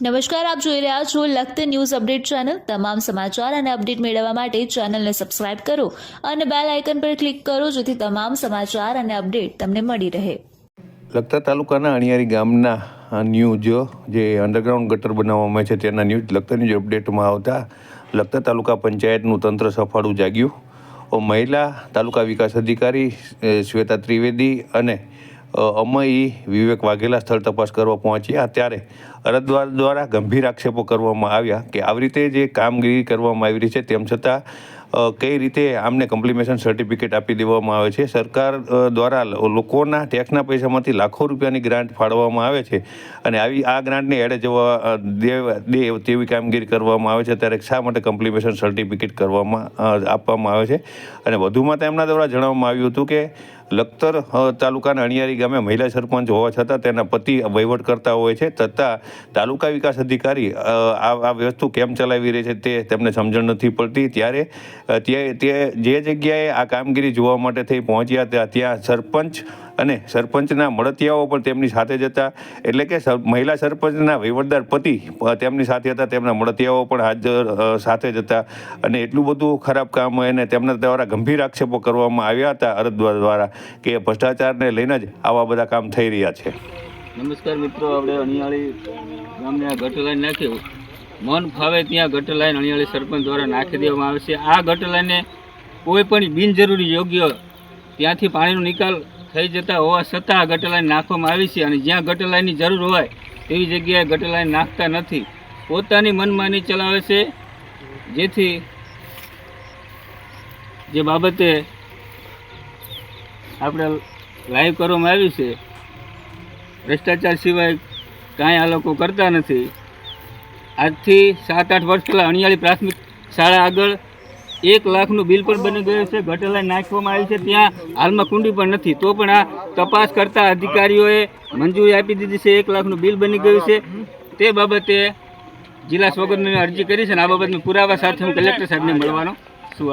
નમસ્કાર, આપ જોઈ રહ્યા છો લખત ન્યૂઝ અપડેટ ચેનલ। તમામ સમાચાર અને અપડેટ મેળવવા માટે ચેનલને સબસ્ક્રાઇબ કરો અને બેલ આઇકન પર ક્લિક કરો જેથી તમામ સમાચાર અને અપડેટ તમને મળી રહે। લખતર તાલુકાના અણિયારી ગામના ન્યૂઝ જે અંડરગ્રાઉન્ડ ગટર બનાવવામાં છે તેના ન્યૂઝ લખતર ન્યૂઝ અપડેટમાં આવતા લખતર તાલુકા પંચાયતનું તંત્ર સફાળું જાગ્યું। મહિલા તાલુકા વિકાસ અધિકારી શ્વેતા ત્રિવેદી અને અમય વિવેક વાઘેલા સ્થળ તપાસ કરવા પહોંચ્યા ત્યારે અરજદાર દ્વારા ગંભીર આક્ષેપો કરવામાં આવ્યા કે આવી રીતે જે કામગીરી કરવામાં આવી રહી છે તેમ છતાં કઈ રીતે આમને કમ્પ્લિમેશન સર્ટિફિકેટ આપી દેવામાં આવે છે। સરકાર દ્વારા લોકોના ટેક્સના પૈસામાંથી લાખો રૂપિયાની ગ્રાન્ટ ફાળવવામાં આવે છે અને આ ગ્રાન્ટને એડે જવા દે તેવી કામગીરી કરવામાં આવે છે ત્યારે શા માટે કમ્પ્લિમેશન સર્ટિફિકેટ આપવામાં આવે છે। અને વધુમાં તેમના દ્વારા જણાવવામાં આવ્યું હતું કે લખતર તાલુકાના અણિયારી ગામે મહિલા સરપંચ હોવા છતાં તેના પતિ વહીવટ કરતા હોય છે છતાં તાલુકા વિકાસ અધિકારી આ વસ્તુ કેમ ચલાવી રહી છે તે તેમને સમજણ નથી પડતી। ત્યારે તે જે જગ્યાએ આ કામગીરી જોવા માટે થઈ પહોંચ્યા ત્યાં સરપંચ અને સરપંચના મળતિયાઓ પણ તેમની સાથે જ હતા, એટલે કે મહિલા સરપંચના વહીવટદાર પતિ તેમની સાથે હતા, તેમના મળતિયાઓ પણ હાજર સાથે જ હતા અને એટલું બધું ખરાબ કામ એને તેમના દ્વારા ગંભીર આક્ષેપો કરવામાં આવ્યા હતા અરજદાર દ્વારા કે ભ્રષ્ટાચારને લઈને જ આવા બધા કામ થઈ રહ્યા છે। નમસ્કાર મિત્રો, આપણે અણિયાળી ગામને આ ગટર લાઈન નાખ્યું, મન ફાવે ત્યાં ગટર લાઈન અણિયાળી સરપંચ દ્વારા નાખી દેવામાં આવે છે। આ ગટર લાઈને કોઈ પણ બિનજરૂરી યોગ્ય ત્યાંથી પાણીનો નિકાલ થઈ જતા હોવા છતાં આ ગટર લાઈન નાખવામાં આવી છે અને જ્યાં ગટર લાઈનની જરૂર હોય તેવી જગ્યાએ ગટર લાઈન નાખતા નથી, પોતાની મનમાની ચલાવે છે। જેથી જે બાબતે આપણે લાઈવ કરવામાં આવ્યું છે, ભ્રષ્ટાચાર સિવાય કાંઈ આ લોકો કરતા નથી। આજથી 7-8 વર્ષ પહેલાં અણિયાળી પ્રાથમિક શાળા આગળ 1 લાખનું બિલ પણ બની ગયું છે, ગટર લાઈન નાખવામાં આવી છે, ત્યાં હાલમાં કુંડી પણ નથી, તો પણ આ તપાસ કરતા અધિકારીઓએ મંજૂરી આપી દીધી છે, 1 લાખનું બિલ બની ગયું છે। તે બાબતે જિલ્લા સોગંદને અરજી કરી છે અને આ બાબતના પુરાવા સાથે હું કલેક્ટર સાહેબને મળવાનો છું।